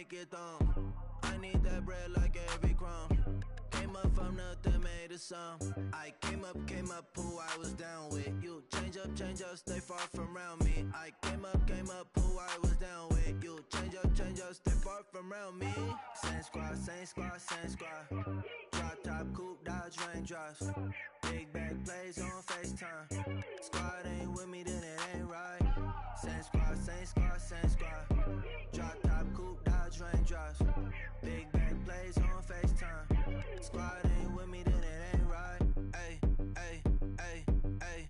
make it thumb. I need that bread like every crumb. Came up from nothing, made a sum. I came up, who I was down with. You change up, stay far from around me. I came up, who I was down with. You change up, stay far from around me. Same squad, same squad, same squad. Drop top, coupe, dodge, raindrops. Big bag plays on FaceTime. Squad ain't with me, then it ain't right. Same squad, same squad, same squad. Drop top, coupe, dodge, raindrops. Big bag plays on FaceTime. Squad ain't with me, then it ain't right. Ay, ay, ay, ay.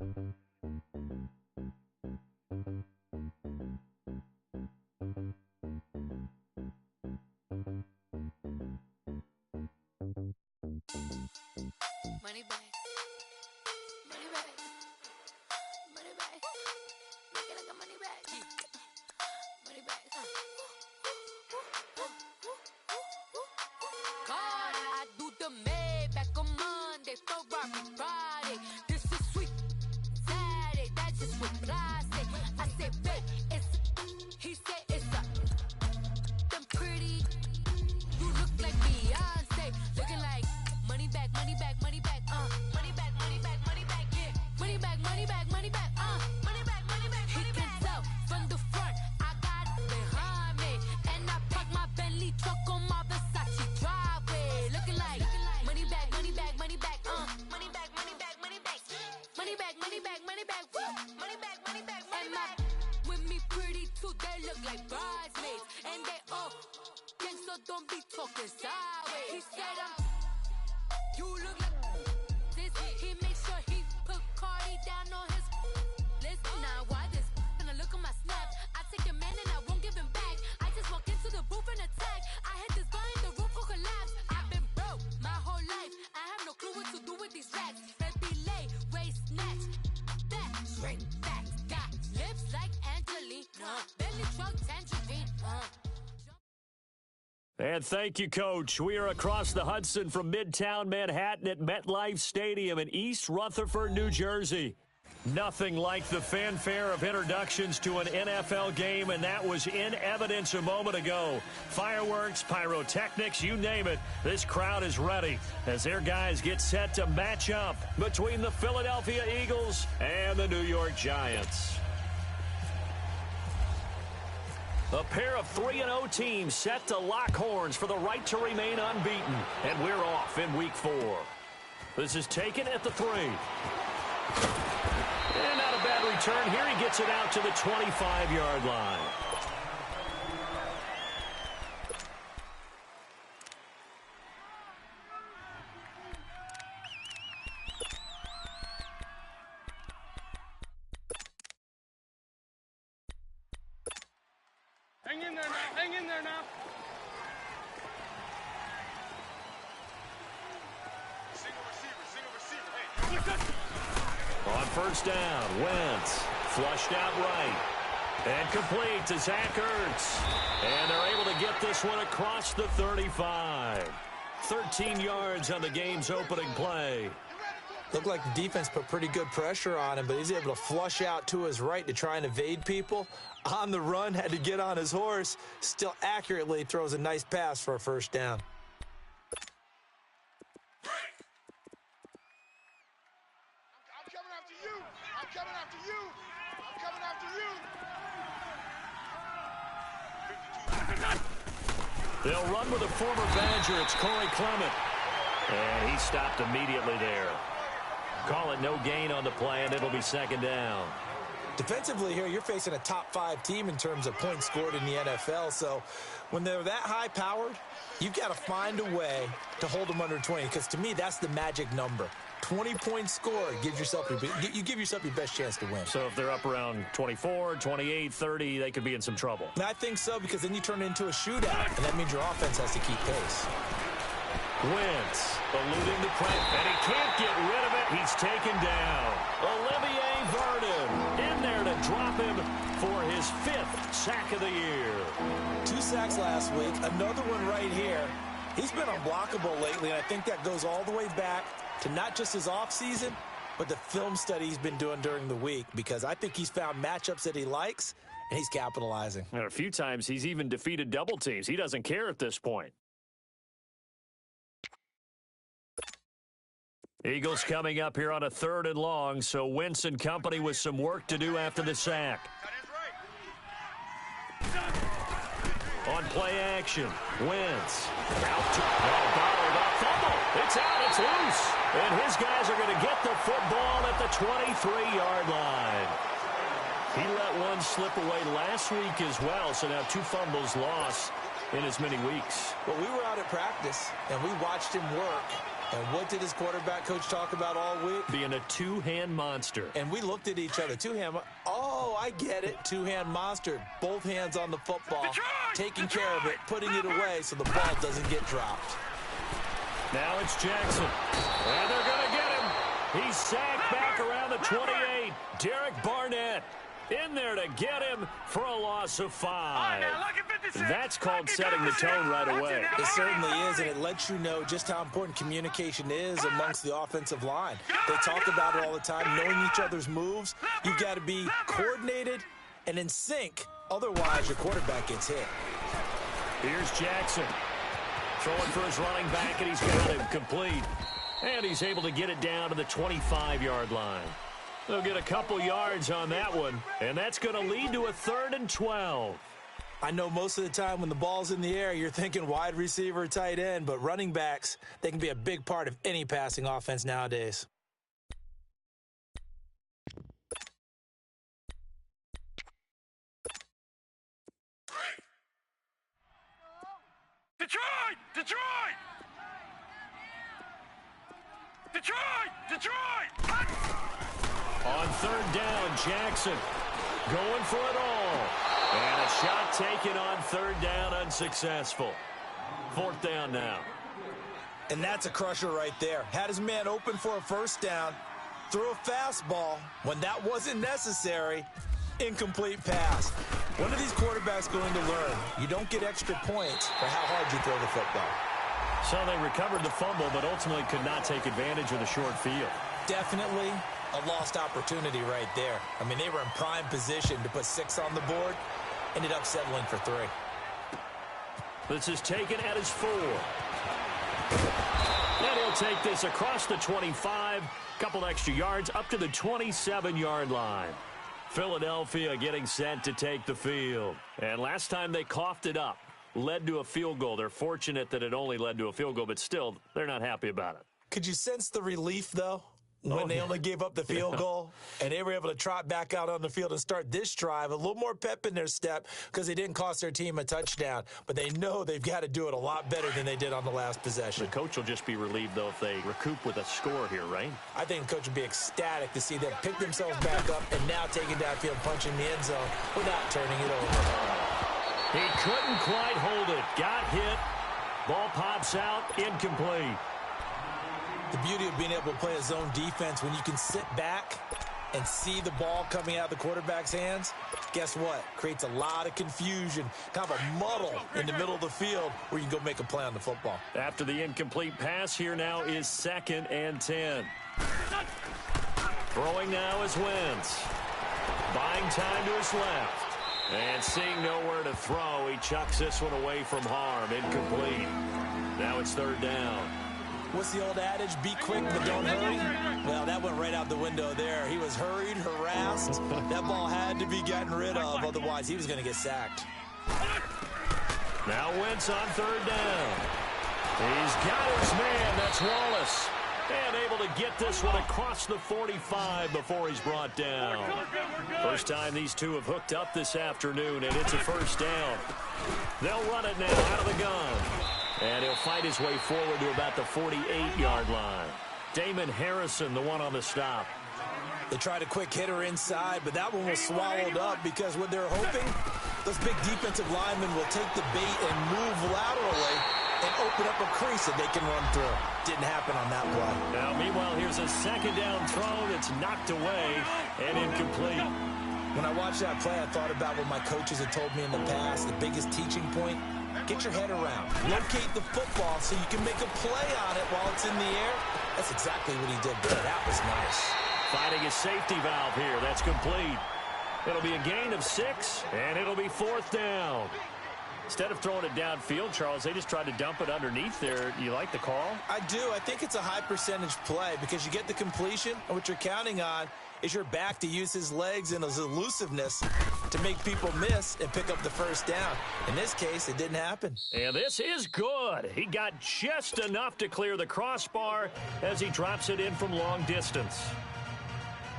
Money bag. Money bag. Money bag. Make it like a money bag. Money bag. God, I do the Maybach on Monday, Ferrari Friday. This is sweet Saturday, that's just what I say. I say, babe, it's, he said it's a, them pretty, you look like Beyonce, looking like money back, money back, money back, money back, money back, money back, yeah, money back, money back, money back, money back, money back, he can tell from the front, I got it behind me, and I park my Bentley truck on my Versace driveway, looking like money back, money back, money back, money back, money back, money back, money back, money back, money back, money back, money back, money back, with me pretty too, they look like bridesmaids, and they all gang, so don't be talking sideways. He said you look like this. He makes sure he put Cardi down on his list. Now why this? Gonna look at my snap. I take a man and I won't give him back. I just walk into the booth and attack. I hit this button, the roof will collapse. I've been broke my whole life. I have no clue what to do with these racks. Baby lay, waist snatch, back, straight back. Got lips like Angelina, belly truck tangerine. And thank you, Coach. We are across the Hudson from Midtown Manhattan at MetLife Stadium in East Rutherford, New Jersey. Nothing like the fanfare of introductions to an NFL game, and that was in evidence a moment ago. Fireworks, pyrotechnics, you name it. This crowd is ready as their guys get set to match up between the Philadelphia Eagles and the New York Giants. A pair of 3-0 teams set to lock horns for the right to remain unbeaten. And we're off in week 4. This is taken at the 3. And not a bad return. Here he gets it out to the 25-yard line. Hang in there now. Hang in there now. Single receiver. Hey. On first down, Wentz flushed out right. And complete to Zach Ertz. And they're able to get this one across the 35. 13 yards on the game's opening play. Looked like the defense put pretty good pressure on him, but he's able to flush out to his right to try and evade people. On the run, had to get on his horse. Still accurately throws a nice pass for a first down. I'm coming after you. I'm coming after you. I'm coming after you. They'll run with a former Badger. It's Corey Clement. And he stopped immediately there. Call it no gain on the play, and it'll be second down. Defensively here, you're facing a top-5 team in terms of points scored in the NFL. So when they're that high-powered, you've got to find a way to hold them under 20. Because to me, that's the magic number. 20 points scored, you give yourself your best chance to win. So if they're up around 24, 28, 30, they could be in some trouble. And I think so, because then you turn it into a shootout, and that means your offense has to keep pace. Wentz eluding the press, and he can't get rid of it. He's taken down. Olivier Vernon in there to drop him for his 5th sack of the year. 2 sacks last week, another one right here. He's been unblockable lately, and I think that goes all the way back to not just his offseason, but the film study he's been doing during the week, because I think he's found matchups that he likes, and he's capitalizing. And a few times he's even defeated double teams. He doesn't care at this point. Eagles coming up here on a 3rd and long, so Wentz and company with some work to do after the sack. On play action, Wentz. Out to fumble. It's out, it's loose. And his guys are going to get the football at the 23-yard line. He let one slip away last week as well, so now 2 fumbles lost in as many weeks. Well, we were out at practice, and we watched him work. And what did his quarterback coach talk about all week? Being a two-hand monster. And we looked at each other. Two-hand. Oh, I get it. Two-hand monster. Both hands on the football. Taking care of it. Putting it away so the ball doesn't get dropped. Now it's Jackson. And they're going to get him. He's sacked back around the 28. Derek Barnett in there to get him for a loss of 5. That's called setting the tone right away. It certainly is, and it lets you know just how important communication is amongst the offensive line. They talk about it all the time, knowing each other's moves. You've got to be coordinated and in sync. Otherwise, your quarterback gets hit. Here's Jackson. Throwing for his running back, and he's got him complete. And he's able to get it down to the 25-yard line. They'll get a couple yards on that one, and that's going to lead to a 3rd and 12. I know most of the time when the ball's in the air, you're thinking wide receiver, tight end, but running backs, they can be a big part of any passing offense nowadays. Detroit! Detroit! Detroit! Detroit! On 3rd down, Jackson going for it all. And a shot taken on 3rd down, unsuccessful. 4th down now. And that's a crusher right there. Had his man open for a 1st down, threw a fastball. When that wasn't necessary, incomplete pass. When are these quarterbacks going to learn? You don't get extra points for how hard you throw the football. So they recovered the fumble, but ultimately could not take advantage of the short field. Definitely a lost opportunity right there. I mean, they were in prime position to put 6 on the board. Ended up settling for 3. This is taken at his 4. And he'll take this across the 25. Couple extra yards up to the 27-yard line. Philadelphia getting set to take the field. And last time they coughed it up, led to a field goal. They're fortunate that it only led to a field goal, but still, they're not happy about it. Could you sense the relief, though, when they only gave up the field goal and they were able to trot back out on the field and start this drive? A little more pep in their step because they didn't cost their team a touchdown, but they know they've got to do it a lot better than they did on the last possession. The coach will just be relieved, though, if they recoup with a score here, right? I think the coach would be ecstatic to see them pick themselves back up and now take it downfield, punching the end zone without turning it over. He couldn't quite hold it. Got hit. Ball pops out. Incomplete. The beauty of being able to play a zone defense when you can sit back and see the ball coming out of the quarterback's hands, guess what? Creates a lot of confusion, kind of a muddle in the middle of the field where you can go make a play on the football. After the incomplete pass, here now is 2nd and 10. Throwing now is Wentz. Buying time to his left. And seeing nowhere to throw, he chucks this one away from harm. Incomplete. Now it's 3rd down. What's the old adage? Be quick, but don't hurry. Well, that went right out the window there. He was hurried, harassed. That ball had to be gotten rid of, otherwise he was going to get sacked. Now Wentz on 3rd down. He's got his man. That's Wallace. And able to get this one across the 45 before he's brought down. First time these two have hooked up this afternoon, and it's a 1st down. They'll run it now out of the gun. And he'll fight his way forward to about the 48-yard line. Damon Harrison, the one on the stop. They tried a quick hitter inside, but that one was swallowed up because what they're hoping, those big defensive linemen will take the bait and move laterally and open up a crease that they can run through. Didn't happen on that play. Now, meanwhile, here's a 2nd down throw that's knocked away and incomplete. When I watched that play, I thought about what my coaches had told me in the past. The biggest teaching point, get your head around. Locate the football so you can make a play on it while it's in the air. That's exactly what he did there. That was nice. Finding a safety valve here. That's complete. It'll be a gain of 6, and it'll be 4th down. Instead of throwing it downfield, Charles, they just tried to dump it underneath there. You like the call? I do. I think it's a high percentage play because you get the completion, and what you're counting on is your back to use his legs and his elusiveness to make people miss and pick up the first down. In this case, it didn't happen. And this is good. He got just enough to clear the crossbar as he drops it in from long distance.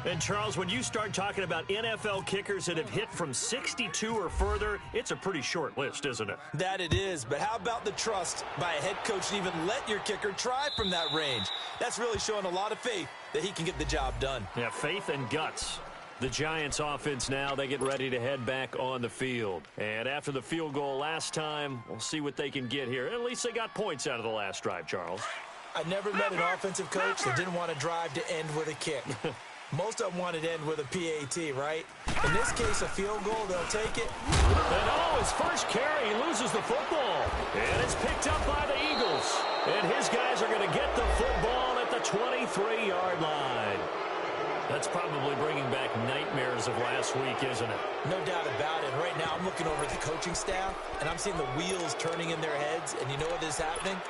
And, Charles, when you start talking about NFL kickers that have hit from 62 or further, it's a pretty short list, isn't it? That it is, but how about the trust by a head coach to even let your kicker try from that range? That's really showing a lot of faith that he can get the job done. Yeah, faith and guts. The Giants offense now, they get ready to head back on the field. And after the field goal last time, we'll see what they can get here. At least they got points out of the last drive, Charles. I never met an offensive coach that didn't want to drive to end with a kick. Most of them wanted to end with a PAT, right? In this case, a field goal, they'll take it. And his first carry, he loses the football. And it's picked up by the Eagles. And his guys are going to get the football at the 23-yard line. That's probably bringing back nightmares of last week, isn't it? No doubt about it. Right now, I'm looking over at the coaching staff, and I'm seeing the wheels turning in their heads. And you know what is happening?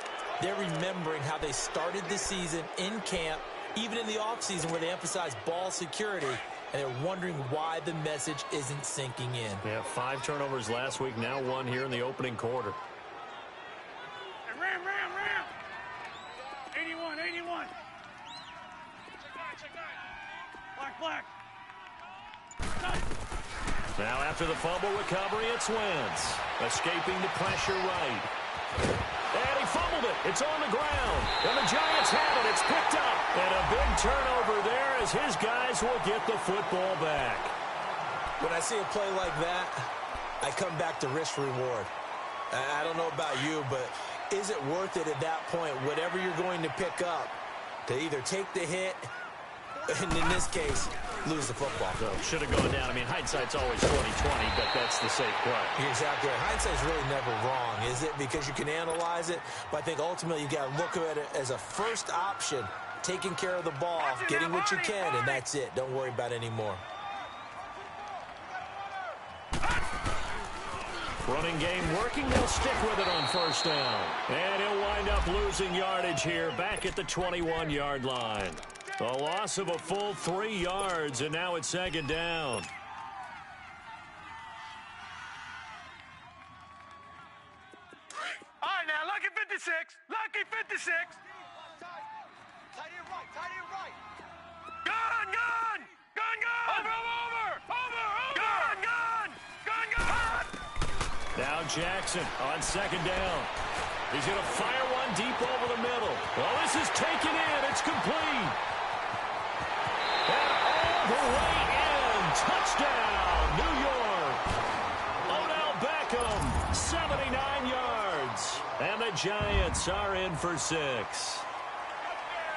They're remembering how they started the season in camp, even in the offseason where they emphasize ball security, and they're wondering why the message isn't sinking in. Yeah, 5 turnovers last week, now 1 here in the opening quarter. Hey, Ram! 81. Check that. Black. Now after the fumble recovery, it's Wentz. Escaping the pressure right. And he fumbled it. It's on the ground. And the Giants have it. It's picked up. And a big turnover there as his guys will get the football back. When I see a play like that, I come back to risk reward. I don't know about you, but is it worth it at that point, whatever you're going to pick up, to either take the hit, and in this case, lose the football? So should have gone down. I mean, hindsight's always 20/20, but that's the safe play. You're exactly right. Hindsight's really never wrong, is it? Because you can analyze it, but I think ultimately you got to look at it as a first option, taking care of the ball, getting what you can, and that's it. Don't worry about it anymore. Running game working. They'll stick with it on first down. And he'll wind up losing yardage here back at the 21-yard line. A loss of a full 3 yards, and now it's 2nd down. All right, now, lucky 56. Lucky 56. Tight end right. Gun! Over! Gun! Now Jackson on 2nd down. He's going to fire one deep over the middle. Well, this is taken in. It's complete. And all the way in. Touchdown, New York. Odell Beckham, 79 yards. And the Giants are in for 6.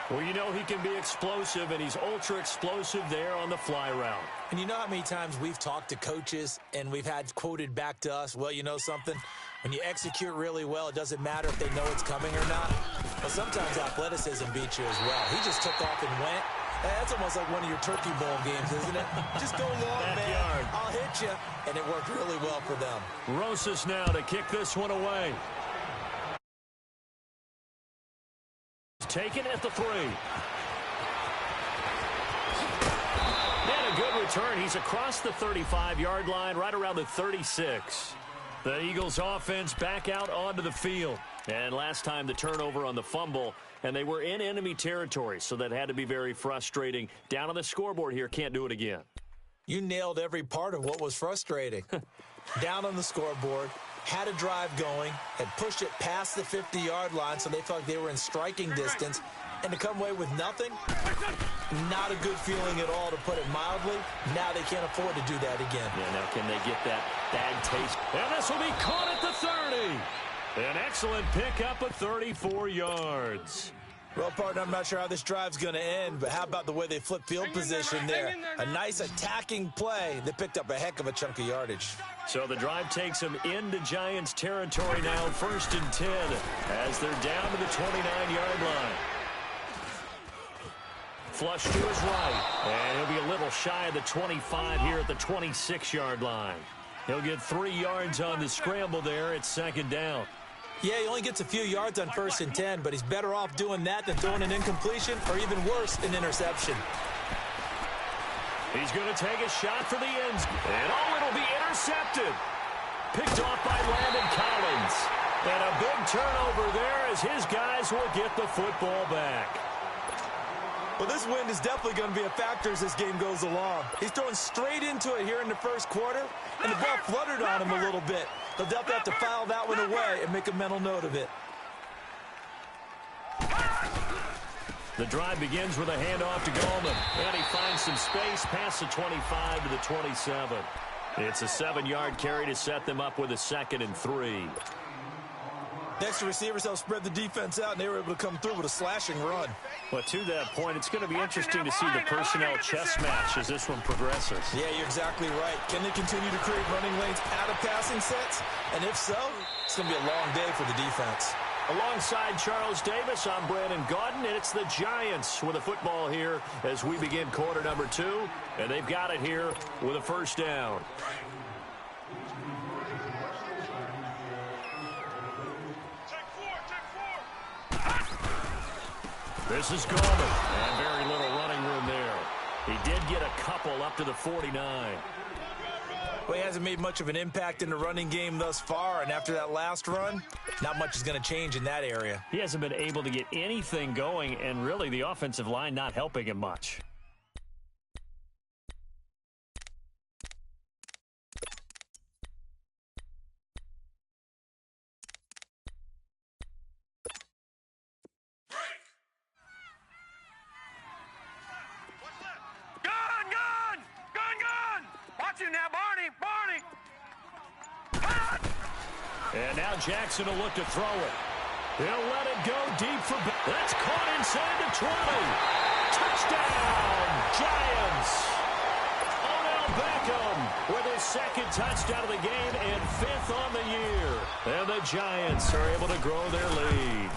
Well, you know he can be explosive, and he's ultra-explosive there on the fly route. And you know how many times we've talked to coaches and we've had quoted back to us, well, you know something? When you execute really well, it doesn't matter if they know it's coming or not. But sometimes athleticism beats you as well. He just took off and went. That's almost like one of your Turkey Bowl games, isn't it? Just go long, man. I'll hit you. And it worked really well for them. Rosas now to kick this one away. Taken at the 3. And a good return. He's across the 35-yard line, right around the 36. The Eagles offense back out onto the field. And last time the turnover on the fumble, and they were in enemy territory, so that had to be very frustrating. Down on the scoreboard here, can't do it again. You nailed every part of what was frustrating. Down on the scoreboard, had a drive going, had pushed it past the 50-yard line so they felt like they were in striking distance, and to come away with nothing, not a good feeling at all, to put it mildly. Now they can't afford to do that again. Yeah, now can they get that bad taste? And this will be caught at the 30. An excellent pickup of 34 yards. Well, partner, I'm not sure how this drive's going to end, but how about the way they flip field position there? A nice attacking play that picked up a heck of a chunk of yardage. So the drive takes them into Giants territory now, 1st and 10, as they're down to the 29-yard line. flush to his right. And he'll be a little shy of the 25 here at the 26-yard line. He'll get 3 yards on the scramble there. It's second down. Yeah, he only gets a few yards on 1st and 10, but he's better off doing that than throwing an incompletion or even worse, an interception. He's going to take a shot for the ends. And it'll be intercepted. Picked off by Landon Collins. And a big turnover there as his guys will get the football back. Well, this wind is definitely going to be a factor as this game goes along. He's throwing straight into it here in the first quarter, and the ball fluttered on him a little bit. He'll definitely have to file that one away and make a mental note of it. The drive begins with a handoff to Goldman. And he finds some space past the 25 to the 27. It's a 7-yard carry to set them up with a 2nd and 3. Next, the receivers help spread the defense out, and they were able to come through with a slashing run. Well, to that point, it's going to be interesting to see the personnel chess match as this one progresses. Yeah, you're exactly right. Can they continue to create running lanes out of passing sets? And if so, it's going to be a long day for the defense. Alongside Charles Davis, I'm Brandon Gaudin, and it's the Giants with a football here as we begin quarter number 2, and they've got it here with a first down. This is Goldman, and very little running room there. He did get a couple up to the 49. Well, he hasn't made much of an impact in the running game thus far, and after that last run, not much is going to change in that area. He hasn't been able to get anything going, and really the offensive line not helping him much. And now Jackson will look to throw it. He'll let it go deep for... That's caught inside the 20. Touchdown, Giants. Odell Beckham with his 2nd touchdown of the game and 5th on the year. And the Giants are able to grow their lead.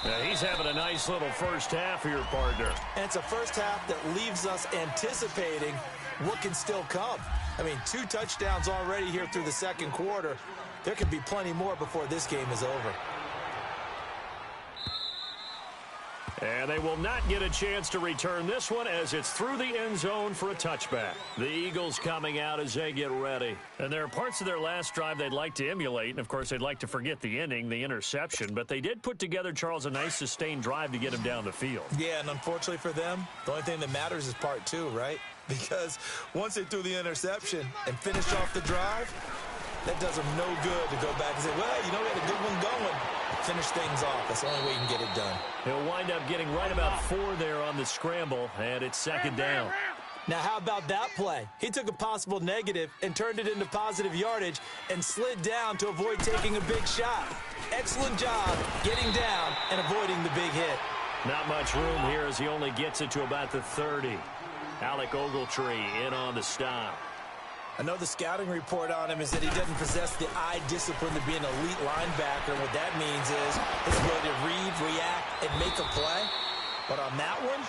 Now he's having a nice little first half here, partner. And it's a first half that leaves us anticipating what can still come. I mean, 2 touchdowns already here through the second quarter. There could be plenty more before this game is over. And they will not get a chance to return this one as it's through the end zone for a touchback. The Eagles coming out as they get ready. And there are parts of their last drive they'd like to emulate. And, of course, they'd like to forget the inning, the interception. But they did put together, Charles, a nice sustained drive to get him down the field. Yeah, and unfortunately for them, the only thing that matters is part 2, right? Because once they threw the interception and finished off the drive, that does them no good to go back and say, well, you know, we had a good one going. Finish things off. That's the only way you can get it done. He'll wind up getting right about 4 there on the scramble, and it's 2nd down. Now, how about that play? He took a possible negative and turned it into positive yardage and slid down to avoid taking a big shot. Excellent job getting down and avoiding the big hit. Not much room here as he only gets it to about the 30. Alec Ogletree in on the stop. I know the scouting report on him is that he doesn't possess the eye discipline to be an elite linebacker. And what that means is his ability to read, react, and make a play. But on that one,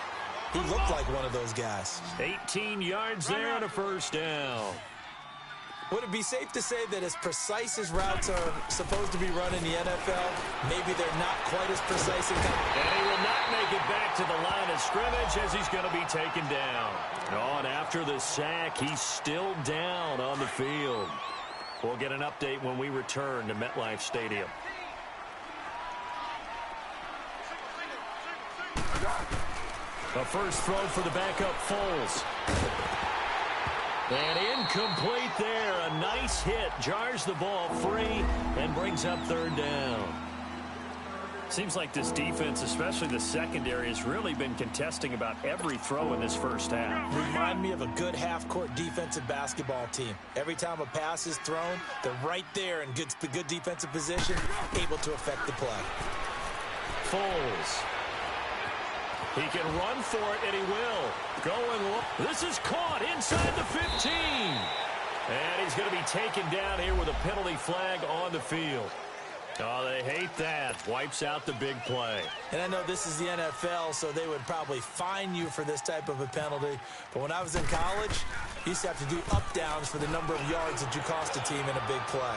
he looked like one of those guys. 18 yards there and a first down. Would it be safe to say that as precise as routes are supposed to be run in the NFL, maybe they're not quite as precise? And he will not make it back to the line of scrimmage as he's going to be taken down. And after the sack, he's still down on the field. We'll get an update when we return to MetLife Stadium. A first throw for the backup Foles. And incomplete there. A nice hit. Jars the ball free and brings up 3rd down. Seems like this defense, especially the secondary, has really been contesting about every throw in this first half. Remind me of a good half-court defensive basketball team. Every time a pass is thrown, they're right there in good defensive position, able to affect the play. Foles. He can run for it, and he will. This is caught inside the 15. And he's going to be taken down here with a penalty flag on the field. Oh, they hate that. Wipes out the big play. And I know this is the NFL, so they would probably fine you for this type of a penalty. But when I was in college, you used to have to do up-downs for the number of yards that you cost a team in a big play.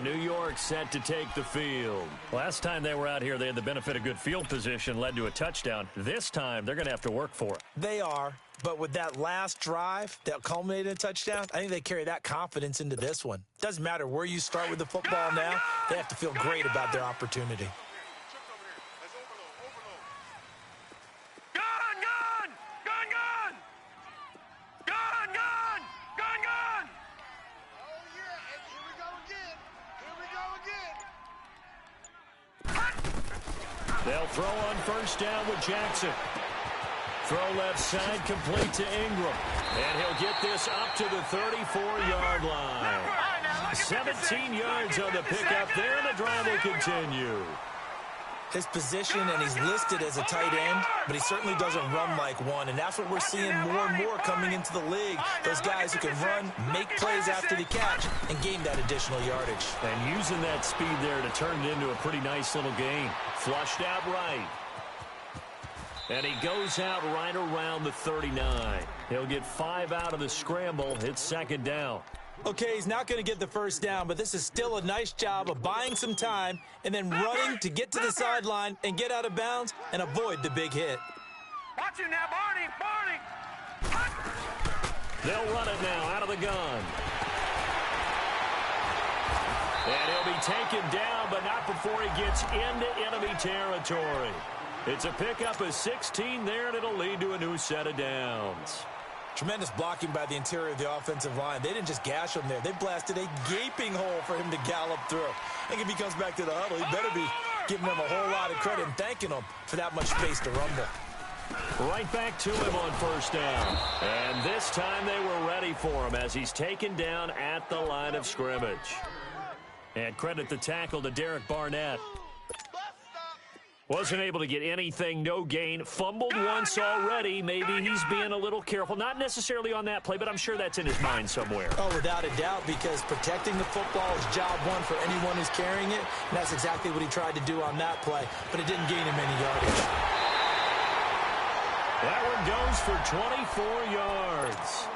New York set to take the field. Last time they were out here, they had the benefit of good field position, led to a touchdown. This time, they're going to have to work for it. They are, but with that last drive that culminated in a touchdown, I think they carry that confidence into this one. Doesn't matter where you start with the football now, they have to feel great about their opportunity. They'll throw on first down with Jackson. Throw left side, complete to Ingram. And he'll get this up to the 34-yard line. 17 yards on the pickup there, and the drive will continue. His position, and he's listed as a tight end, but he certainly doesn't run like one, and that's what we're seeing more and more coming into the league. Those guys who can run, make plays after the catch, and gain that additional yardage. And using that speed there to turn it into a pretty nice little gain. Flushed out right. And he goes out right around the 39. He'll get 5 out of the scramble. It's second down. Okay, he's not going to get the first down, but this is still a nice job of buying some time and then running to get to the sideline and get out of bounds and avoid the big hit. Watch him now, Barney! They'll run it now out of the gun. And he'll be taken down, but not before he gets into enemy territory. It's a pickup of 16 there, and it'll lead to a new set of downs. Tremendous blocking by the interior of the offensive line. They didn't just gash him there. They blasted a gaping hole for him to gallop through. I think if he comes back to the huddle, he better be giving them a whole lot of credit and thanking them for that much space to rumble. Right back to him on first down. And this time they were ready for him as he's taken down at the line of scrimmage. And credit the tackle to Derek Barnett. Wasn't able to get anything, no gain. Fumbled once already. Maybe he's being a little careful. Not necessarily on that play, but I'm sure that's in his mind somewhere. Oh, without a doubt, because protecting the football is job one for anyone who's carrying it. And that's exactly what he tried to do on that play, but it didn't gain him any yardage. That one goes for 24 yards.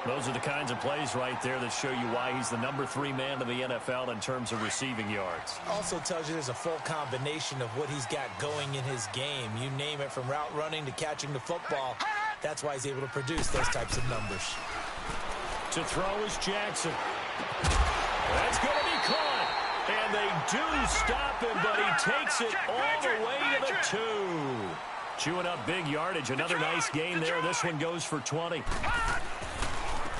Those are the kinds of plays right there that show you why he's the number 3 man in the NFL in terms of receiving yards. Also tells you there's a full combination of what he's got going in his game. You name it, from route running to catching the football. That's why he's able to produce those types of numbers. To throw is Jackson. That's going to be caught. And they do stop him, but he takes it all the way to the 2. Chewing up big yardage. Another nice gain there. This one goes for 20.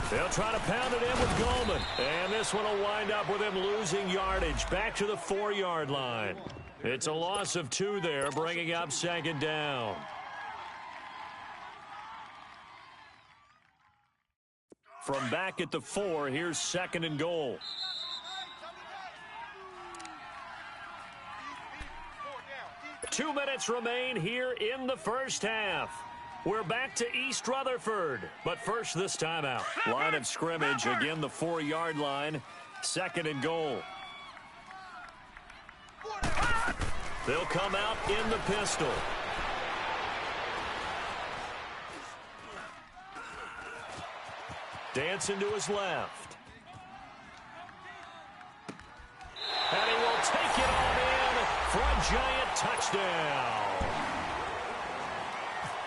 They'll try to pound it in with Goldman. And this one will wind up with him losing yardage. Back to the 4-yard line. It's a loss of 2 there, bringing up second down. From back at the 4, here's second and goal. Two minutes remain here in the first half. We're back to East Rutherford, but first this time out. Line of scrimmage, again the 4-yard line, second and goal. They'll come out in the pistol. Dancing to his left. And he will take it on in for a giant touchdown.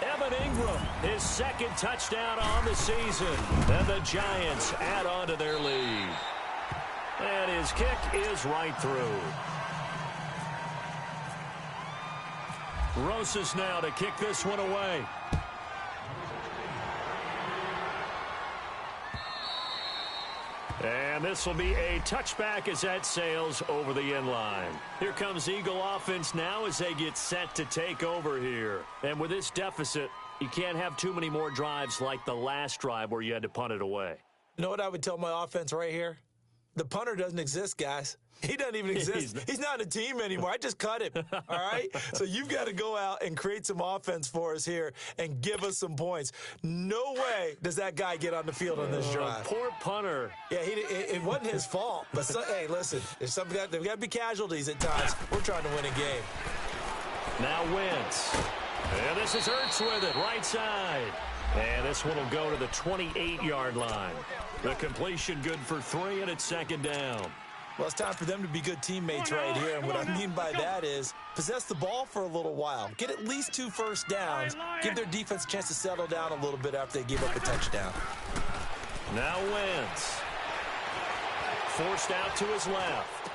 Evan Ingram, his second touchdown on the season. And the Giants add on to their lead. And his kick is right through. Rosas now to kick this one away. And this will be a touchback as that sails over the end line. Here comes Eagle offense now as they get set to take over here. And with this deficit, you can't have too many more drives like the last drive where you had to punt it away. You know what I would tell my offense right here? The punter doesn't exist, guys. He doesn't even exist. He's not a team anymore. I just cut him, all right? So you've got to go out and create some offense for us here and give us some points. No way does that guy get on the field on this drive. Poor punter. Yeah, it wasn't his fault. But, hey, listen, there's got to be casualties at times. We're trying to win a game. Now Wentz. And this is Ertz with it, right side. And this one will go to the 28-yard line. The completion good for 3, and it's second down. Well, it's time for them to be good teammates right here. And what I mean by that is possess the ball for a little while. Get at least 2 first downs. Give their defense a chance to settle down a little bit after they give up a touchdown. Now Wentz. Forced out to his left.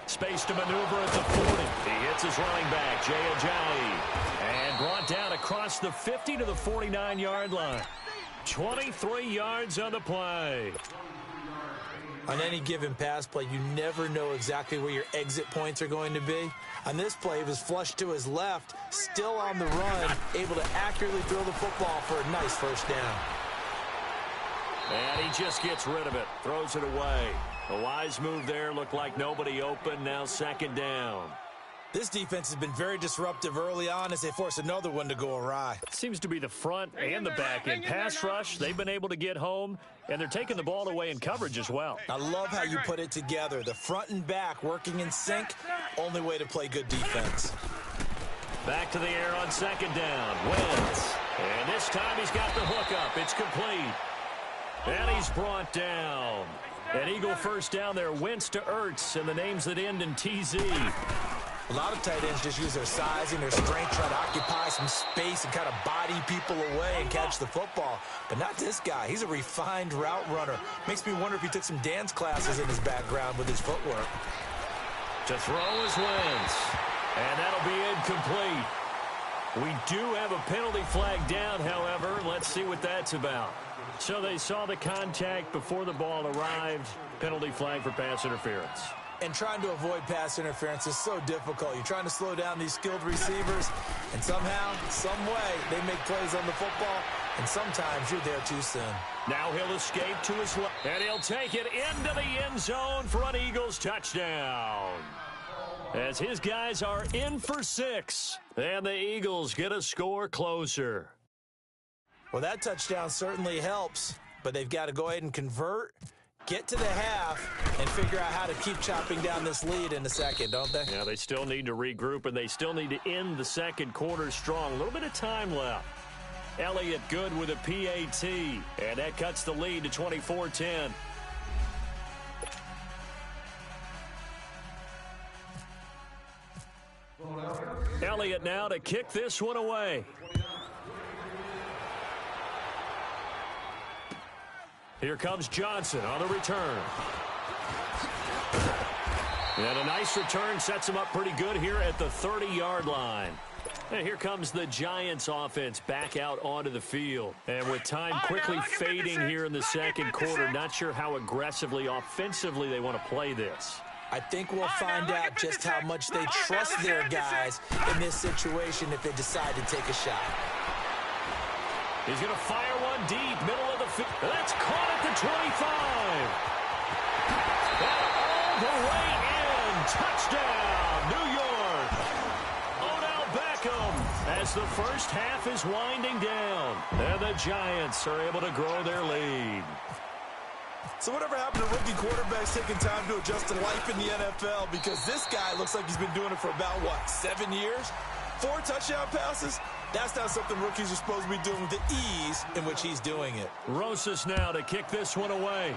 Space to maneuver at the 40. He hits his running back, Jay Ajayi. And brought down across the 50 to the 49-yard line. 23 yards on the play. On any given pass play, you never know exactly where your exit points are going to be. On this play, he was flushed to his left, still on the run, able to accurately throw the football for a nice first down. And he just gets rid of it, throws it away. A wise move there, looked like nobody open, now second down. This defense has been very disruptive early on as they force another one to go awry. Seems to be the front and the back end. Pass rush, they've been able to get home, and they're taking the ball away in coverage as well. I love how you put it together. The front and back working in sync, only way to play good defense. Back to the air on second down. Wentz. And this time he's got the hook up. It's complete. And he's brought down. An Eagle first down there. Wentz to Ertz, and the names that end in TZ. A lot of tight ends just use their size and their strength, try to occupy some space and kind of body people away and catch the football. But not this guy. He's a refined route runner. Makes me wonder if he took some dance classes in his background with his footwork. To throw is Wentz. And that'll be incomplete. We do have a penalty flag down, however. Let's see what that's about. So they saw the contact before the ball arrived. Penalty flag for pass interference. And trying to avoid pass interference is so difficult. You're trying to slow down these skilled receivers, and somehow, some way, they make plays on the football, and sometimes you're there too soon. Now he'll escape to his left, and he'll take it into the end zone for an Eagles touchdown. As his guys are in for 6, and the Eagles get a score closer. Well, that touchdown certainly helps, but they've got to go ahead and convert, get to the half, and figure out how to keep chopping down this lead in the second, don't they? Yeah, they still need to regroup, and they still need to end the second quarter strong. A little bit of time left. Elliott good with a PAT, and that cuts the lead to 24-10. Elliott now to kick this one away. Here comes Johnson on the return. And a nice return sets him up pretty good here at the 30-yard line. And here comes the Giants offense back out onto the field. And with time quickly fading here in the second quarter, not sure how aggressively, offensively they want to play this. I think we'll find out just how much they trust their guys in this situation if they decide to take a shot. He's going to fire one deep, middle of the field. That's caught at the 25. And all the way in. Touchdown, New York. Odell Beckham as the first half is winding down. And the Giants are able to grow their lead. So whatever happened to rookie quarterbacks taking time to adjust to life in the NFL? Because this guy looks like he's been doing it for about, 7 years? 4 touchdown passes? That's not something rookies are supposed to be doing with the ease in which he's doing it. Rosas now to kick this one away.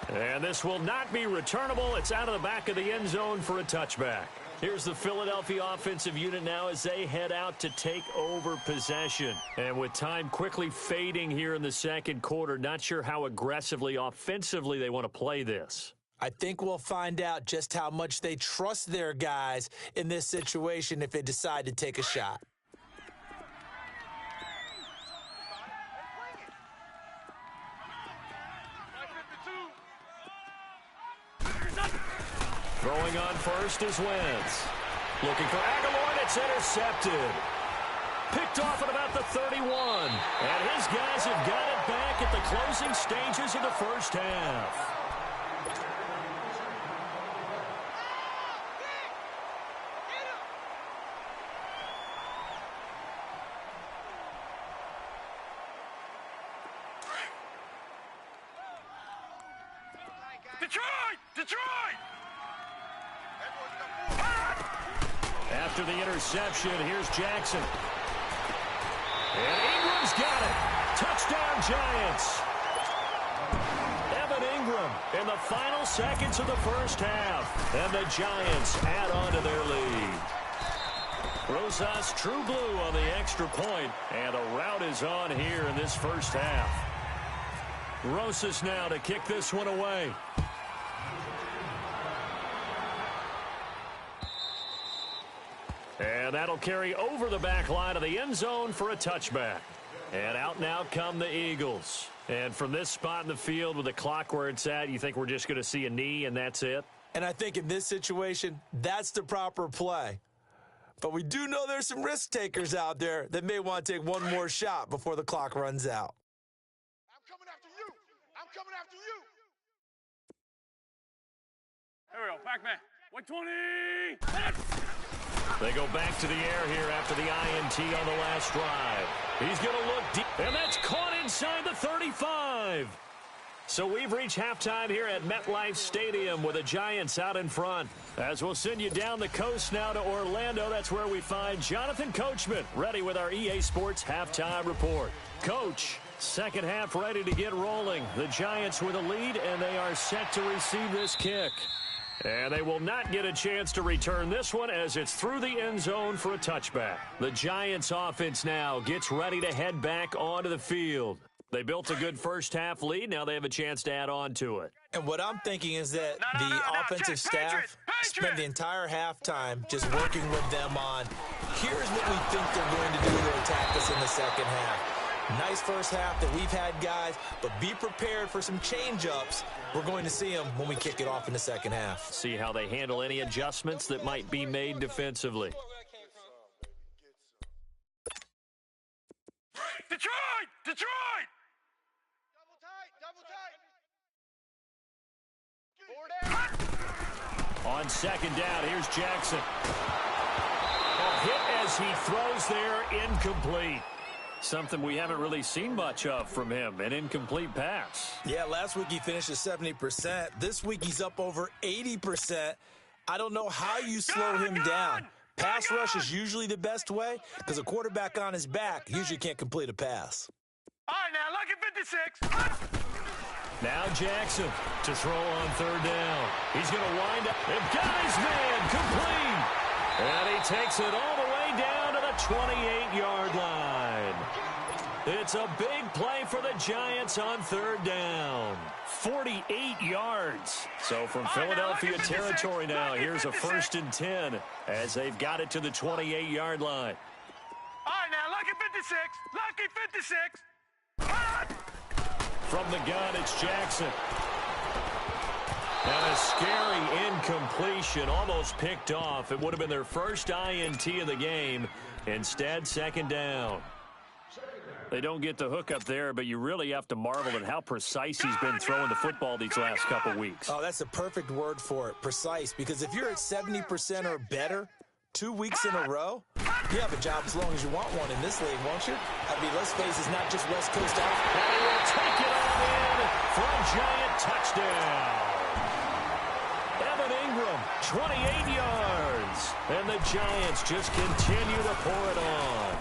And this will not be returnable. It's out of the back of the end zone for a touchback. Here's the Philadelphia offensive unit now as they head out to take over possession. And with time quickly fading here in the second quarter, not sure how aggressively, offensively they want to play this. I think we'll find out just how much they trust their guys in this situation if they decide to take a shot. Throwing on first is Wentz. Looking for Aguilar, and it's intercepted. Picked off at about the 31. And his guys have got it back at the closing stages of the first half. Detroit! After the interception, here's Jackson. And Ingram's got it. Touchdown, Giants. Evan Ingram in the final seconds of the first half. And the Giants add on to their lead. Rosas true blue on the extra point. And a rout is on here in this first half. Rosas now to kick this one away. And that'll carry over the back line of the end zone for a touchback. And out now come the Eagles. And from this spot in the field with the clock where it's at, you think we're just going to see a knee and that's it? And I think in this situation, that's the proper play. But we do know there's some risk takers out there that may want to take one more shot before the clock runs out. I'm coming after you. I'm coming after you. Here we go. Back man. 120. They go back to the air here after the INT on the last drive. He's going to look deep, and that's caught inside the 35. So we've reached halftime here at MetLife Stadium with the Giants out in front. As we'll send you down the coast now to Orlando, that's where we find Jonathan Coachman ready with our EA Sports Halftime Report. Coach, second half ready to get rolling. The Giants with a lead, and they are set to receive this kick. And they will not get a chance to return this one as it's through the end zone for a touchback. The Giants offense now gets ready to head back onto the field. They built a good first half lead. Now they have a chance to add on to it. And what I'm thinking is that the offensive staff spent the entire halftime just working with them on, here's what we think they're going to do to attack us in the second half. Nice first half that we've had, guys, but be prepared for some change-ups. We're going to see them when we kick it off in the second half. See how they handle any adjustments that might be made defensively. Detroit! Detroit! Double tight. On second down, here's Jackson. A hit as he throws there, incomplete. Something we haven't really seen much of from him, an incomplete pass. Yeah, last week he finished at 70%. This week he's up over 80%. I don't know how you slow him down. Pass rush is usually the best way because a quarterback on his back usually can't complete a pass. All right, now, lucky 56. Now Jackson to throw on third down. He's going to wind up. And got his man complete. And he takes it all the way down to the 28-yard line. It's a big play for the Giants on third down. 48 yards. So from Philadelphia territory now, here's a 1st and 10 as they've got it to the 28-yard line. All right, now, lucky 56. Lucky 56. From the gun, it's Jackson. And a scary incompletion, almost picked off. It would have been their first INT of the game. Instead, second down. They don't get the hook up there, but you really have to marvel at how precise he's been throwing the football these last couple weeks. Oh, that's a perfect word for it, precise, because if you're at 70% or better 2 weeks in a row, you have a job as long as you want one in this league, won't you? I mean, let's face it, it's not just West Coast offense. And he will take it all in for a Giant touchdown. Evan Ingram, 28 yards. And the Giants just continue to pour it on.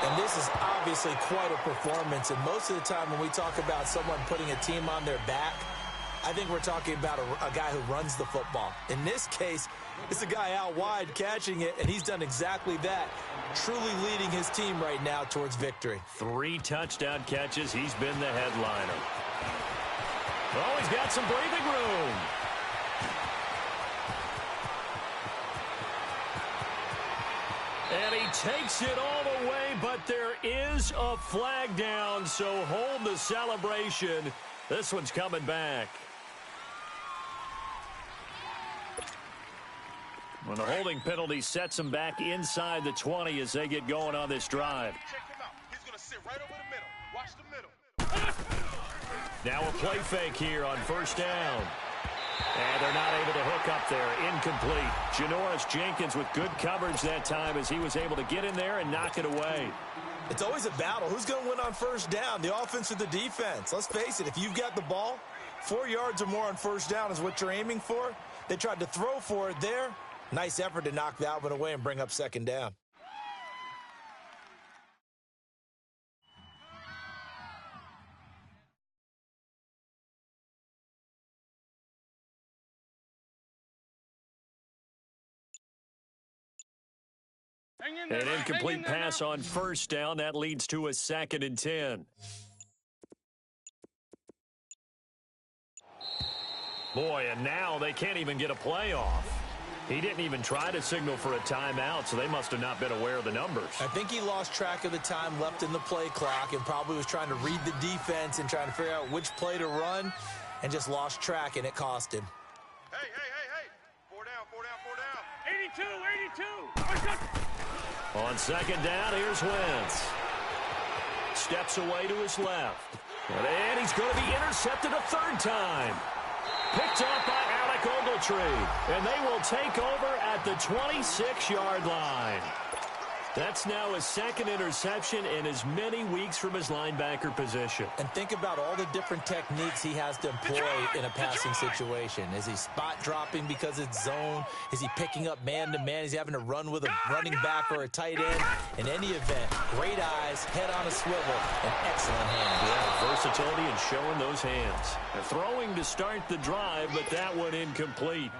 And this is obviously quite a performance. And most of the time when we talk about someone putting a team on their back, I think we're talking about a guy who runs the football. In this case, it's a guy out wide catching it, and he's done exactly that, truly leading his team right now towards victory. 3 touchdown catches. He's been the headliner. Oh, he's got some breathing room. And he takes it all the way, but there is a flag down, so hold the celebration. This one's coming back. When the holding penalty sets them back inside the 20 as they get going on this drive. Check him out. He's going to sit right over the middle. Watch the middle. Now a play fake here on first down. And they're not able to hook up there. Incomplete. Janoris Jenkins with good coverage that time as he was able to get in there and knock it away. It's always a battle. Who's going to win on first down, the offense or the defense? Let's face it, if you've got the ball, 4 yards or more on first down is what you're aiming for. They tried to throw for it there. Nice effort to knock that one away and bring up second down. An incomplete pass on first down. That leads to a 2nd and 10. Boy, and now they can't even get a play off. He didn't even try to signal for a timeout, so they must have not been aware of the numbers. I think he lost track of the time left in the play clock and probably was trying to read the defense and trying to figure out which play to run and just lost track, and it cost him. Hey. 4 down. 82. On second down, here's Wentz. Steps away to his left. And he's going to be intercepted a third time. Picked up by Alec Ogletree. And they will take over at the 26-yard line. That's now his 2nd interception in as many weeks from his linebacker position. And think about all the different techniques he has to employ in a passing situation. Is he spot dropping because it's zone? Is he picking up man-to-man? Is he having to run with a running back or a tight end? In any event, great eyes, head on a swivel, and excellent hands. Yeah, versatility and showing those hands. And throwing to start the drive, but that one incomplete.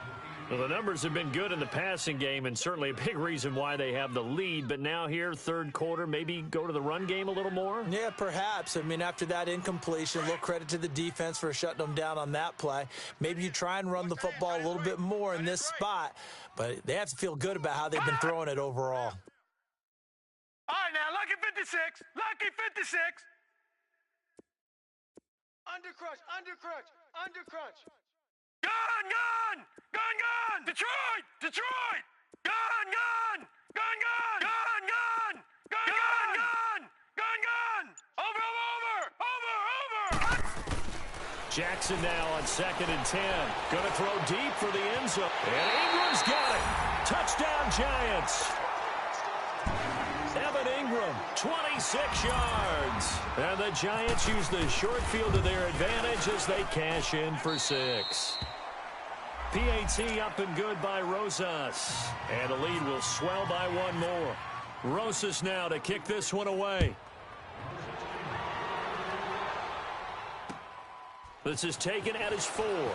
Well, the numbers have been good in the passing game and certainly a big reason why they have the lead. But now here, third quarter, maybe go to the run game a little more? Yeah, perhaps. I mean, after that incompletion, a little credit to the defense for shutting them down on that play. Maybe you try and run the football a little bit more in this spot. But they have to feel good about how they've been throwing it overall. All right, now, lucky 56. Lucky 56. Under crunch. Gun! Detroit! Gun! Over! Jackson now on 2nd and 10. Going to throw deep for the end zone. And Ingram's got it. Touchdown, Giants. Evan Ingram, 26 yards. And the Giants use the short field to their advantage as they cash in for 6. PAT up and good by Rosas. And the lead will swell by one more. Rosas now to kick this one away. This is taken at his 4. And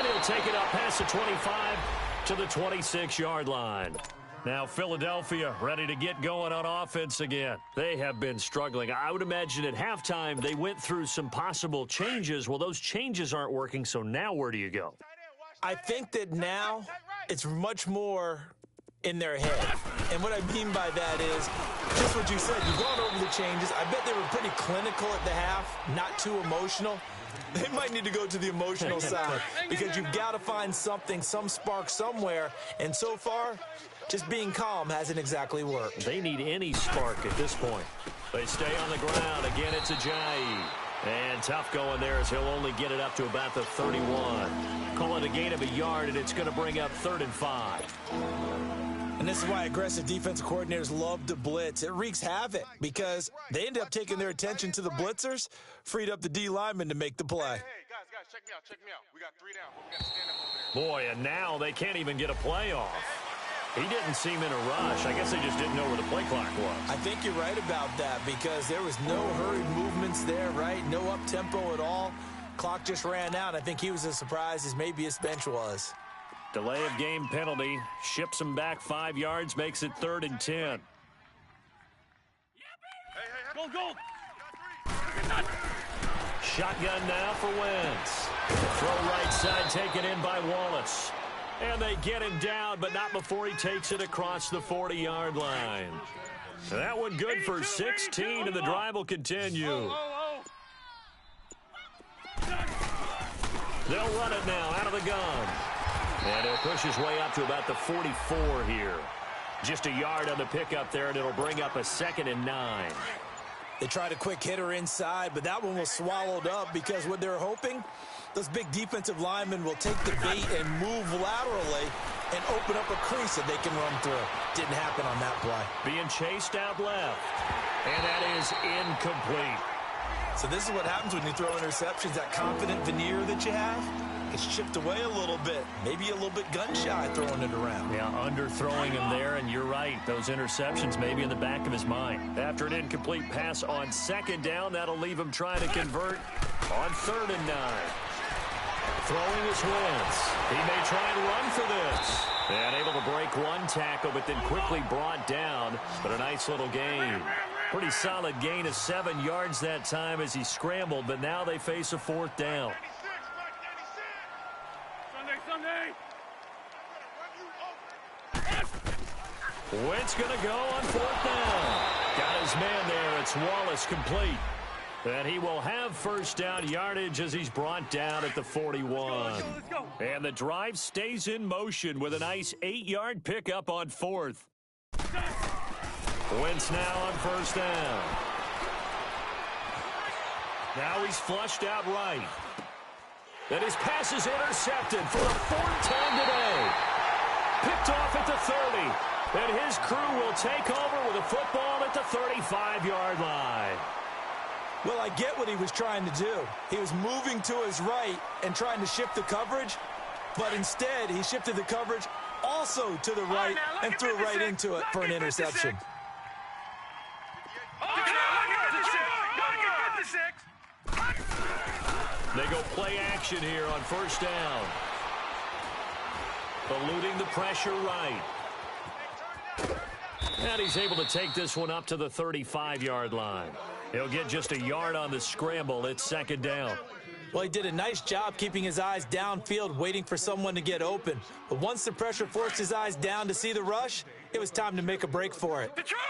he'll take it up past the 25 to the 26-yard line. Now Philadelphia ready to get going on offense again. They have been struggling. I would imagine at halftime they went through some possible changes. Well, those changes aren't working, so now where do you go? I think that now it's much more in their head. And what I mean by that is just what you said. You've gone over the changes. I bet they were pretty clinical at the half, not too emotional. They might need to go to the emotional side because you've got to find something, some spark somewhere. And so far, just being calm hasn't exactly worked. They need any spark at this point. They stay on the ground. Again, it's Ajayi. And tough going there as he'll only get it up to about the 31. Call it a gain of a yard, and it's going to bring up 3rd and 5. And this is why aggressive defensive coordinators love to blitz. It wreaks havoc because they end up taking their attention to the blitzers, freed up the D lineman to make the play. Hey, guys, check me out. We got 3 down, but we got to stand up over there. Boy, and now they can't even get a play off. He didn't seem in a rush. I guess they just didn't know where the play clock was. I think you're right about that because there was no hurried movements there, right? No up-tempo at all. Clock just ran out. I think he was as surprised as maybe his bench was. Delay of game penalty. Ships him back 5 yards, makes it 3rd and 10. Go! Shotgun now for Wentz. Throw right side taken in by Wallace. And they get him down, but not before he takes it across the 40-yard line. That one good for 16, and the drive will continue. They'll run it now out of the gun. And he'll push his way up to about the 44 here. Just a yard on the pickup there, and it'll bring up a 2nd and 9. They tried a quick hitter inside, but that one was swallowed up because what they're hoping, those big defensive linemen will take the bait and move laterally and open up a crease that they can run through. Didn't happen on that play. Being chased out left, and that is incomplete. So this is what happens when you throw interceptions. That confident veneer that you have, it's chipped away a little bit. Maybe a little bit gun-shy throwing it around. Yeah, underthrowing him there, and you're right. Those interceptions maybe in the back of his mind. After an incomplete pass on 2nd down, that'll leave him trying to convert on 3rd and 9. Throwing his Wentz. He may try and run for this. And able to break one tackle, but then quickly brought down. But a nice little gain. Pretty solid gain of 7 yards that time as he scrambled, but now they face a 4th down. Wentz going to go on 4th down. Got his man there. It's Wallace complete. And he will have 1st down yardage as he's brought down at the 41. Let's go. And the drive stays in motion with a nice 8-yard pickup on 4th. Wentz now on 1st down. Now he's flushed out right. And his pass is intercepted for the 4th time today. Picked off at the 30. And his crew will take over with a football at the 35-yard line. Well, I get what he was trying to do. He was moving to his right and trying to shift the coverage, but instead he shifted the coverage also to the right and threw right into it for an interception. They go play action here on 1st down. Eluding the pressure right. And he's able to take this one up to the 35-yard line. He'll get just a yard on the scramble. It's 2nd down. Well, he did a nice job keeping his eyes downfield, waiting for someone to get open. But once the pressure forced his eyes down to see the rush, it was time to make a break for it. Detroit!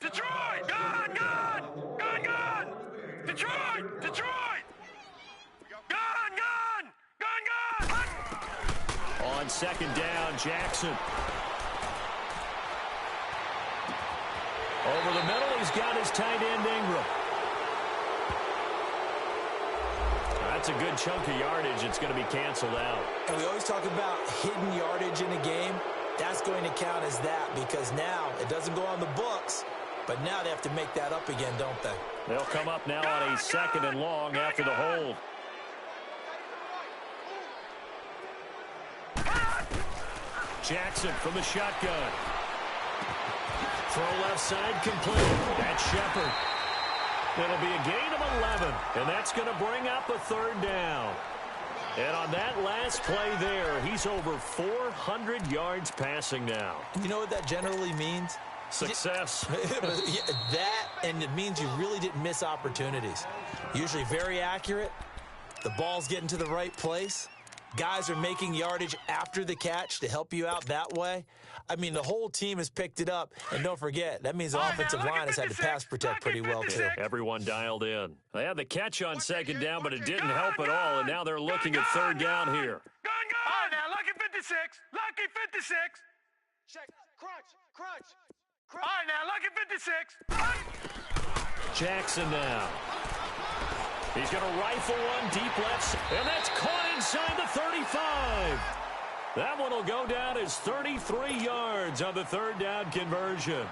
Detroit! Gone! Gone! Gone! Gone! Detroit! Detroit! Gone! Gone! Gone! Gone! On 2nd down, Jackson. Over the middle, he's got his tight end Ingram. That's a good chunk of yardage. It's going to be canceled out. And we always talk about hidden yardage in a game. That's going to count as that because now it doesn't go on the books, but now they have to make that up again, don't they? They'll come up now on a 2nd and long after the hold. Jackson from the shotgun. Throw left side complete. That's Shepard. It'll be a gain of 11, and that's going to bring up a 3rd down. And on that last play there, he's over 400 yards passing now. You know what that generally means? Success. That, and it means you really didn't miss opportunities. Usually very accurate. The ball's getting to the right place. Guys are making yardage after the catch to help you out that way. I mean, the whole team has picked it up. And don't forget, that means the offensive line has had to pass protect pretty well, too. Everyone dialed in. They had the catch on 2nd down, but it didn't help at all. And now they're looking at 3rd down here. Gone, gone. All right, now, lucky 56. Lucky 56. Check. Crunch. Crunch. All right, now, lucky 56. Jackson now. He's going to rifle one deep left, and that's caught inside the 35. That one will go down as 33 yards on the 3rd down conversion.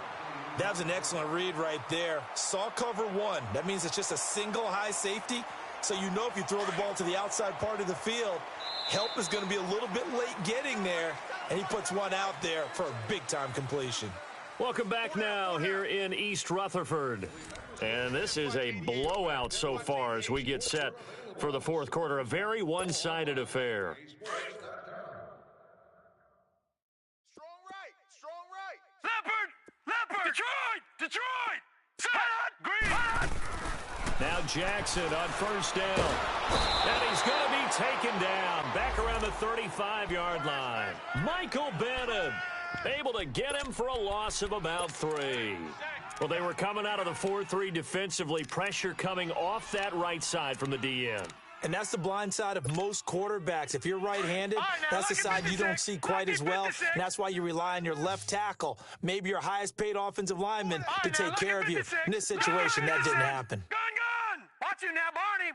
That was an excellent read right there. Saw cover 1. That means it's just a single high safety. So you know if you throw the ball to the outside part of the field, help is going to be a little bit late getting there. And he puts one out there for a big-time completion. Welcome back now here in East Rutherford. And this is a blowout so far as we get set for the 4th quarter. A very one-sided affair. Strong right. Leopard! Detroit! Detroit! Set! Green! Now Jackson on 1st down. And he's going to be taken down back around the 35-yard line. Michael Bannon able to get him for a loss of about 3. Well, they were coming out of the 4-3 defensively. Pressure coming off that right side from the DN. And that's the blind side of most quarterbacks. If you're right-handed, that's the side you don't see quite as well, and that's why you rely on your left tackle, maybe your highest-paid offensive lineman, to take care of you. In this situation, that didn't happen. Gun! Watch you now, Barney!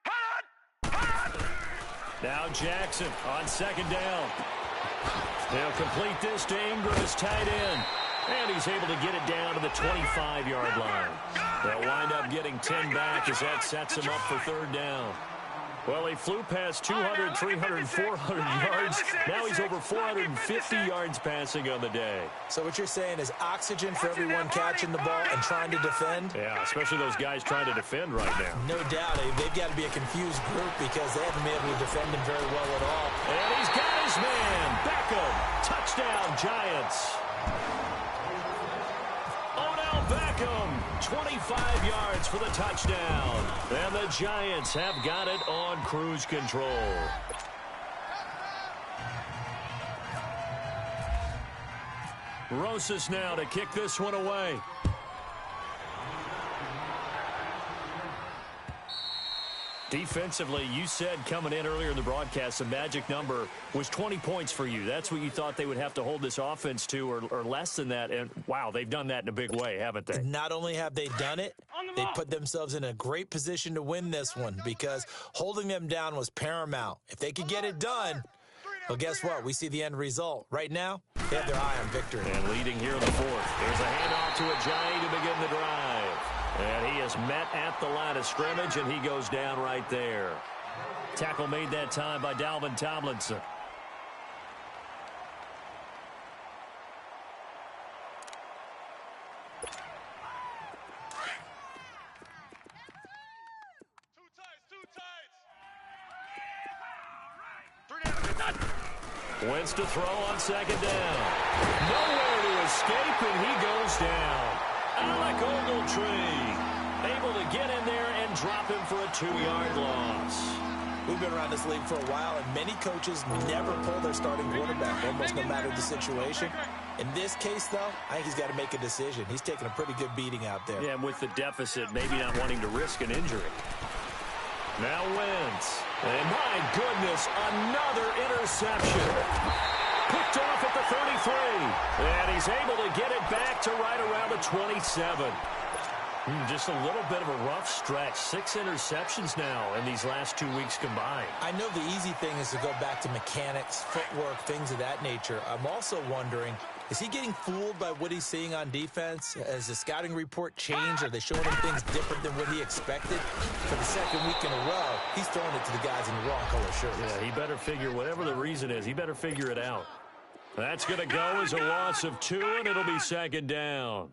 Hut! Now Jackson on second down. He'll complete this to Ingram as tight end. And he's able to get it down to the 25-yard line. They'll wind up getting 10 back as that sets him up for third down. Well, he flew past 200, 300, 400 yards. Now he's over 450 yards passing on the day. So what you're saying is oxygen for everyone catching the ball and trying to defend? Yeah, especially those guys trying to defend right now. No doubt. They've got to be a confused group because they haven't been able to defend him very well at all. And he's got his man. Beckham. Touchdown, Giants. Beckham, 25 yards for the touchdown. And the Giants have got it on cruise control. Rosas now to kick this one away. Defensively, you said coming in earlier in the broadcast, the magic number was 20 points for you. That's what you thought they would have to hold this offense to, or less than that. And, wow, they've done that in a big way, haven't they? Not only have they done it, they put themselves in a great position to win this one because holding them down was paramount. If they could get it done, well, guess what? We see the end result. Right now, they have their eye on victory. And leading here in the fourth. There's a handoff to Ajayi to begin the drive. And he is met at the line of scrimmage, and he goes down right there. Tackle made that time by Dalvin Tomlinson. Wentz to throw on second down. Nowhere to escape, and he goes down. Alec Ogletree able to get in there and drop him for a 2-yard loss. We've been around this league for a while, and many coaches never pull their starting quarterback, almost no matter the situation. In this case, though, I think he's got to make a decision. He's taking a pretty good beating out there. Yeah, and with the deficit, maybe not wanting to risk an injury. Now Wentz. And my goodness, another interception. Picked off at the 33. And he's able to get it back to right around the 27. Just a little bit of a rough stretch. 6 interceptions now in these last 2 weeks combined. I know the easy thing is to go back to mechanics, footwork, things of that nature. I'm also wondering, is he getting fooled by what he's seeing on defense? Has the scouting report changed? Are they showing him things different than what he expected? For the second week in a row, he's throwing it to the guys in the wrong color shirts. Yeah, he better figure, whatever the reason is, he better figure it out. That's going to go as a loss of 2, and it'll be second down.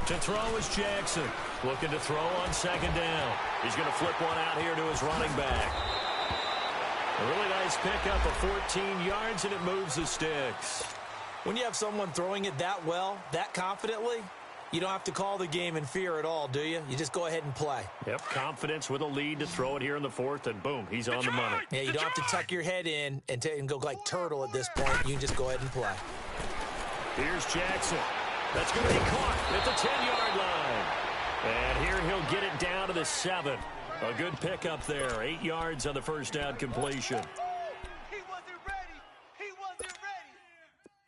To throw is Jackson. Looking to throw on second down. He's going to flip one out here to his running back. A really nice pickup of 14 yards, and it moves the sticks. When you have someone throwing it that well, that confidently, you don't have to call the game in fear at all, do you? You just go ahead and play. Yep, confidence with a lead to throw it here in the fourth, and boom, he's on the money. Yeah, you don't have to tuck your head in and go like turtle at this point. You can just go ahead and play. Here's Jackson. That's going to be caught at the 10-yard line. And here he'll get it down to the 7. A good pickup there. 8 yards on the first down completion. He wasn't ready. He wasn't ready.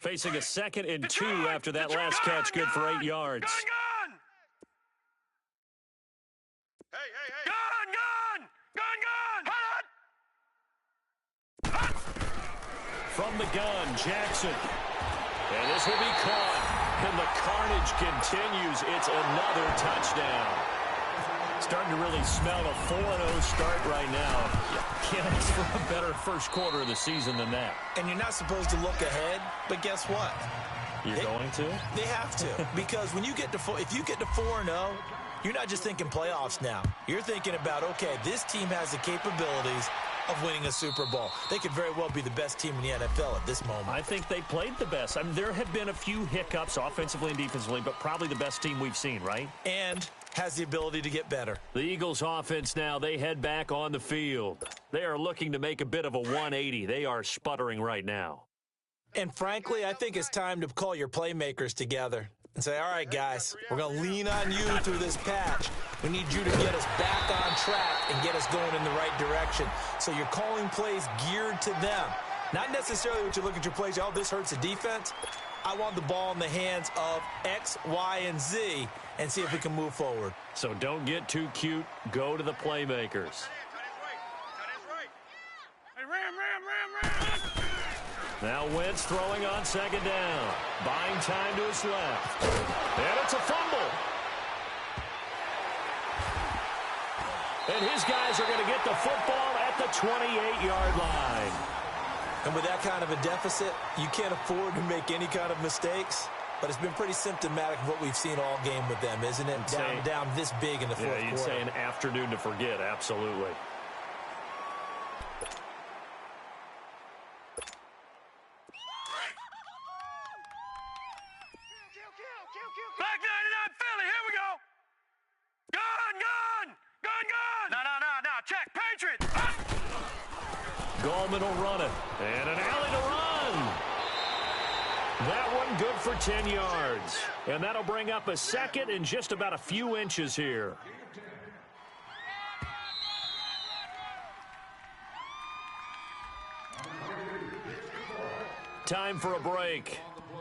Facing a 2nd and 2 after that last catch, good for 8 yards. Gun! Hey! Gun! From the gun, Jackson. And this will be caught. And the carnage continues. It's another touchdown. Starting to really smell a 4-0 start right now. You can't ask for a better first quarter of the season than that. And you're not supposed to look ahead, but guess what? You're going to? They have to. Because when you get to if you get to 4-0, you're not just thinking playoffs now. You're thinking about, okay, this team has the capabilities of winning a Super Bowl. They could very well be the best team in the NFL at this moment. I think they played the best. I mean, there have been a few hiccups offensively and defensively, but probably the best team we've seen, right? And has the ability to get better. The Eagles offense now, they head back on the field. They are looking to make a bit of a 180. They are sputtering right now. And frankly, I think it's time to call your playmakers together. and say, all right, guys, we're going to lean on you through this patch. We need you to get us back on track and get us going in the right direction. So you're calling plays geared to them. Not necessarily what you look at your plays, oh, this hurts the defense. I want the ball in the hands of X, Y, and Z and see if we can move forward. So don't get too cute. Go to the playmakers. Hey, ram. Now Wentz throwing on second down. Buying time to his left. And it's a fumble. And his guys are going to get the football at the 28-yard line. And with that kind of a deficit, you can't afford to make any kind of mistakes. But it's been pretty symptomatic of what we've seen all game with them, isn't it? Down this big in the fourth quarter. Yeah, you'd say an afternoon to forget, absolutely. Black 99 Philly, here we go. Gun. No, check, Patriots. Gallman will run it. And an alley to run. That one good for 10 yards. And that'll bring up a second and just about a few inches here. Time for a break.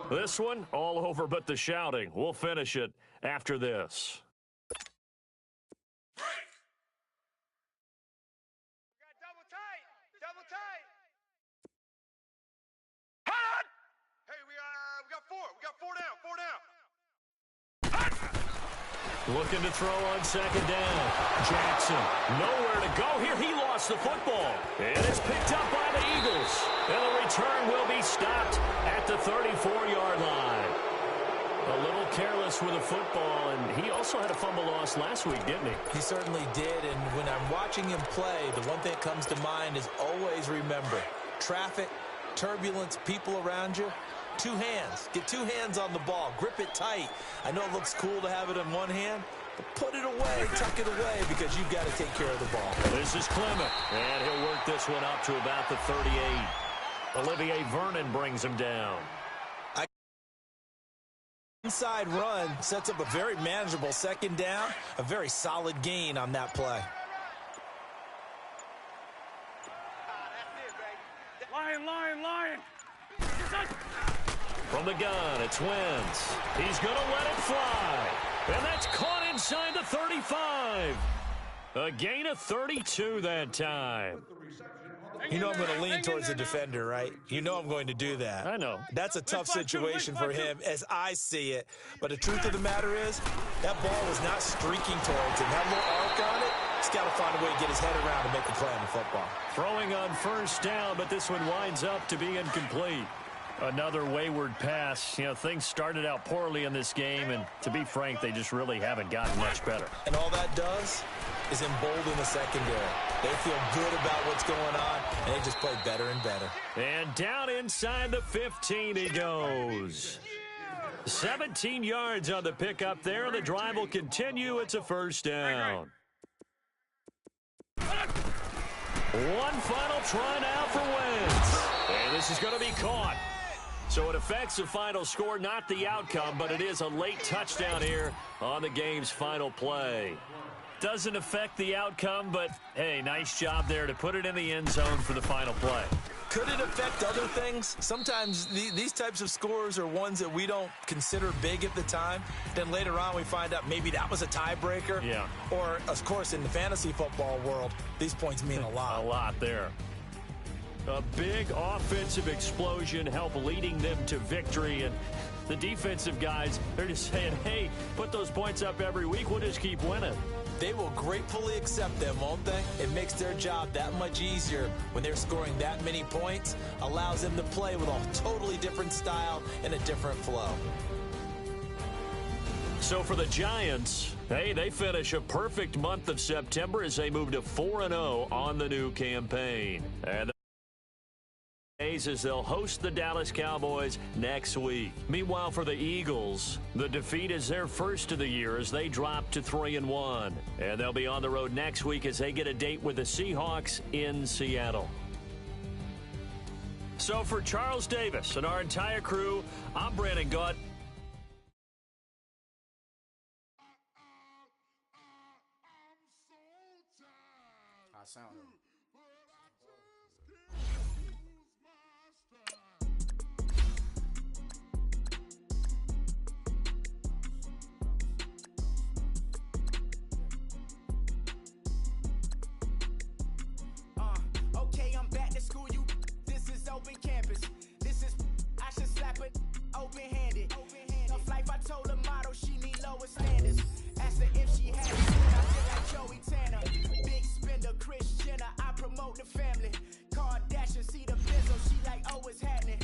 This one, all over but the shouting. We'll finish it after this. Looking to throw on second down. Jackson, nowhere to go here. He lost the football. And it's picked up by the Eagles. And the return will be stopped at the 34-yard line. A little careless with the football, and he also had a fumble loss last week, didn't he? He certainly did, and when I'm watching him play, the one thing that comes to mind is always remember, traffic, turbulence, people around you. Two hands. Get two hands on the ball. Grip it tight. I know it looks cool to have it in one hand, but put it away, tuck it away, because you've got to take care of the ball. This is Clement, and he'll work this one up to about the 38. Olivier Vernon brings him down. Inside run sets up a very manageable second down, a very solid gain on that play. Lion. From the gun, it's Wentz. He's going to let it fly. And that's caught inside the 35. A gain of 32 that time. You know I'm going to lean towards the defender, right? You know I'm going to do that. I know. That's a tough situation for him as I see it. But the truth of the matter is, that ball was not streaking towards him. That little arc on it, he's got to find a way to get his head around and make a play on the football. Throwing on first down, but this one winds up to be incomplete. Another wayward pass. You know, things started out poorly in this game, and to be frank, they just really haven't gotten much better. And all that does is embolden the secondary. They feel good about what's going on, and they just play better and better. And down inside the 15 he goes. 17 yards on the pickup there. The drive will continue. It's a first down. One final try now for Wentz. And this is going to be caught. So it affects the final score, not the outcome, but it is a late touchdown here on the game's final play. Doesn't affect the outcome, but, hey, nice job there to put it in the end zone for the final play. Could it affect other things? Sometimes these types of scores are ones that we don't consider big at the time. Then later on we find out maybe that was a tiebreaker. Yeah. Or, of course, in the fantasy football world, these points mean a lot. A lot there. A big offensive explosion helped leading them to victory. And the defensive guys, they're just saying, hey, put those points up every week. We'll just keep winning. They will gratefully accept them, won't they? It makes their job that much easier when they're scoring that many points. Allows them to play with a totally different style and a different flow. So for the Giants, hey, they finish a perfect month of September as they move to 4-0 on the new campaign. And as they'll host the Dallas Cowboys next week. Meanwhile, for the Eagles, the defeat is their first of the year as they drop to 3-1. And they'll be on the road next week as they get a date with the Seahawks in Seattle. So for Charles Davis and our entire crew, I'm Brandon Gott. open campus. This is, I should slap it open-handed. Of life, I told her motto, she need lower standards. Asked her if she had it, I feel like Joey Tanner. Big spender, Chris Jenner, I promote the family. Kardashian, see the Benzo, she like, oh, it's happening.